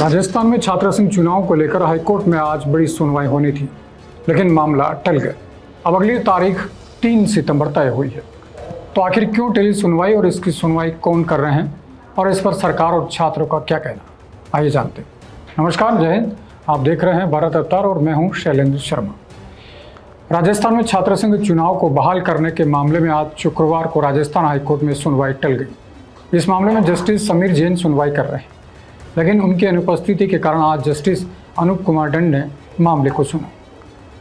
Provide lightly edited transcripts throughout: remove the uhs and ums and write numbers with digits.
राजस्थान में छात्र संघ चुनाव को लेकर हाईकोर्ट में आज बड़ी सुनवाई होनी थी, लेकिन मामला टल गया। अब अगली तारीख 3 सितंबर तय हुई है। तो आखिर क्यों टली सुनवाई और इसकी सुनवाई कौन कर रहे हैं और इस पर सरकार और छात्रों का क्या कहना, आइए जानते हैं। नमस्कार, जय हिंद। आप देख रहे हैं भारत अवतार और मैं हूं शैलेंद्र शर्मा। राजस्थान में छात्र संघ चुनाव को बहाल करने के मामले में आज शुक्रवार को राजस्थान हाईकोर्ट में सुनवाई टल गई। इस मामले में जस्टिस समीर जैन सुनवाई कर रहे हैं, लेकिन उनकी अनुपस्थिति के कारण आज जस्टिस अनूप कुमार दंड ने मामले को सुना।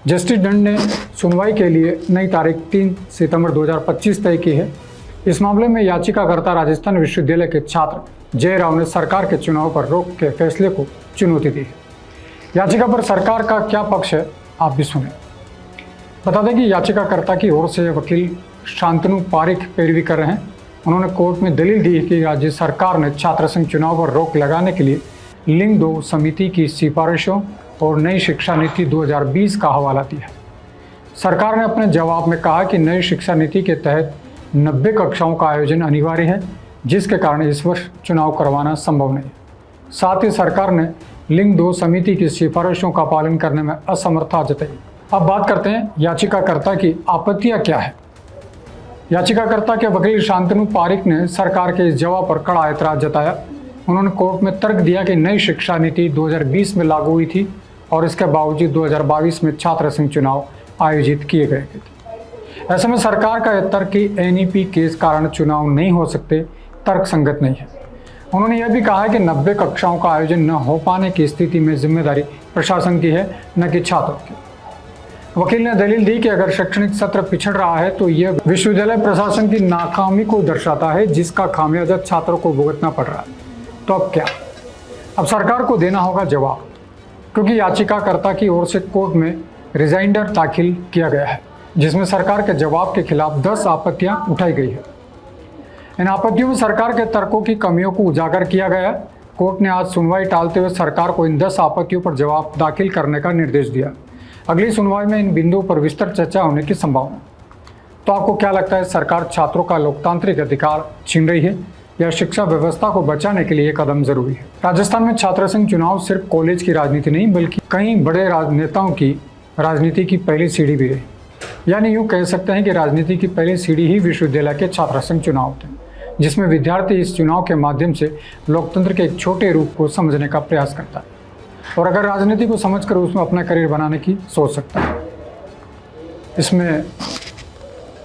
जस्टिस दंड ने सुनवाई के लिए नई तारीख 3 सितंबर 2025 तय की है। इस मामले में याचिकाकर्ता राजस्थान विश्वविद्यालय के छात्र जय राव ने सरकार के चुनाव पर रोक के फैसले को चुनौती दी है। याचिका पर सरकार का क्या पक्ष है, आप भी सुने। बता दें कि याचिकाकर्ता की ओर से वकील शांतनु पारिक पैरवी कर रहे हैं। उन्होंने कोर्ट में दलील दी कि राज्य सरकार ने छात्र संघ चुनाव पर रोक लगाने के लिए लिंग 2 समिति की सिफारिशों और नई शिक्षा नीति 2020 का हवाला दिया। सरकार ने अपने जवाब में कहा कि नई शिक्षा नीति के तहत 90 कक्षाओं का आयोजन अनिवार्य है, जिसके कारण इस वर्ष चुनाव करवाना संभव नहीं है। साथ ही सरकार ने लिंग 2 समिति की सिफारिशों का पालन करने में असमर्थता जताई। अब बात करते हैं याचिकाकर्ता की आपत्तियां क्या है। याचिकाकर्ता के वकील शांतनु पारिक ने सरकार के इस जवाब पर कड़ा ऐतराज जताया। उन्होंने कोर्ट में तर्क दिया कि नई शिक्षा नीति 2020 में लागू हुई थी और इसके बावजूद 2022 में छात्र संघ चुनाव आयोजित किए गए थे। ऐसे में सरकार का यह तर्क कि एनईपी के कारण चुनाव नहीं हो सकते तर्क संगत नहीं है। उन्होंने यह भी कहा कि 90 कक्षाओं का आयोजन न हो पाने की स्थिति में जिम्मेदारी प्रशासन की है, न कि छात्रों की। वकील ने दलील दी कि अगर शैक्षणिक सत्र पिछड़ रहा है तो यह विश्वविद्यालय प्रशासन की नाकामी को दर्शाता है, जिसका खामियाजा छात्रों को भुगतना पड़ रहा है। तो अब क्या? अब सरकार को देना होगा जवाब, क्योंकि याचिकाकर्ता की ओर से कोर्ट में रिजाइंडर दाखिल किया गया है, जिसमें सरकार के जवाब के खिलाफ 10 आपत्तियां उठाई गई है। इन आपत्तियों में सरकार के तर्कों की कमियों को उजागर किया गया है। कोर्ट ने आज सुनवाई टालते हुए सरकार को इन 10 आपत्तियों पर जवाब दाखिल करने का निर्देश दिया। अगली सुनवाई में इन बिंदुओं पर विस्तृत चर्चा होने की संभावना। तो आपको क्या लगता है, सरकार छात्रों का लोकतांत्रिक अधिकार छीन रही है या शिक्षा व्यवस्था को बचाने के लिए ये कदम जरूरी है? राजस्थान में छात्र संघ चुनाव सिर्फ कॉलेज की राजनीति नहीं, बल्कि कई बड़े राजनेताओं की राजनीति की पहली सीढ़ी भी रही। यानी यूँ कह सकते हैं कि राजनीति की पहली सीढ़ी ही विश्वविद्यालय के छात्र संघ चुनाव थे, जिसमें विद्यार्थी इस चुनाव के माध्यम से लोकतंत्र के एक छोटे रूप को समझने का प्रयास करता है और अगर राजनीति को समझकर उसमें अपना करियर बनाने की सोच सकता है। इसमें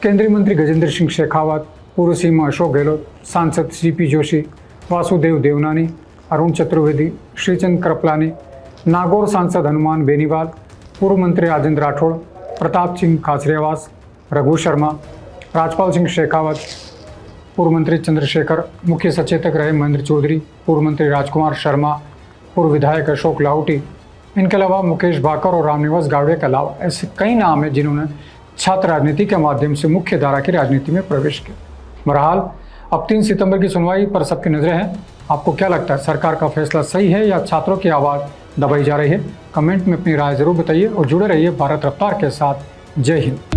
केंद्रीय मंत्री गजेंद्र सिंह शेखावत, पूर्व सीएम अशोक गहलोत, सांसद सीपी जोशी, वासुदेव देवनानी, अरुण चतुर्वेदी, श्रीचंद कृपलानी, नागौर सांसद हनुमान बेनीवाल, पूर्व मंत्री राजेंद्र राठौड़, प्रताप सिंह खाचरियावास, रघु शर्मा, राजपाल सिंह शेखावत, पूर्व मंत्री चंद्रशेखर, मुख्य सचेतक रहे महेंद्र चौधरी, पूर्व मंत्री राजकुमार शर्मा, पूर्व विधायक अशोक लाहौटी, इनके अलावा मुकेश भाकर और रामनिवास गावड़े के अलावा ऐसे कई नाम हैं जिन्होंने छात्र राजनीति के माध्यम से मुख्य धारा की राजनीति में प्रवेश किया। बहरहाल अब 3 सितंबर की सुनवाई पर सबकी नजरें हैं। आपको क्या लगता है, सरकार का फैसला सही है या छात्रों की आवाज़ दबाई जा रही है? कमेंट में अपनी राय जरूर बताइए और जुड़े रहिए भारत रफ्तार के साथ। जय हिंद।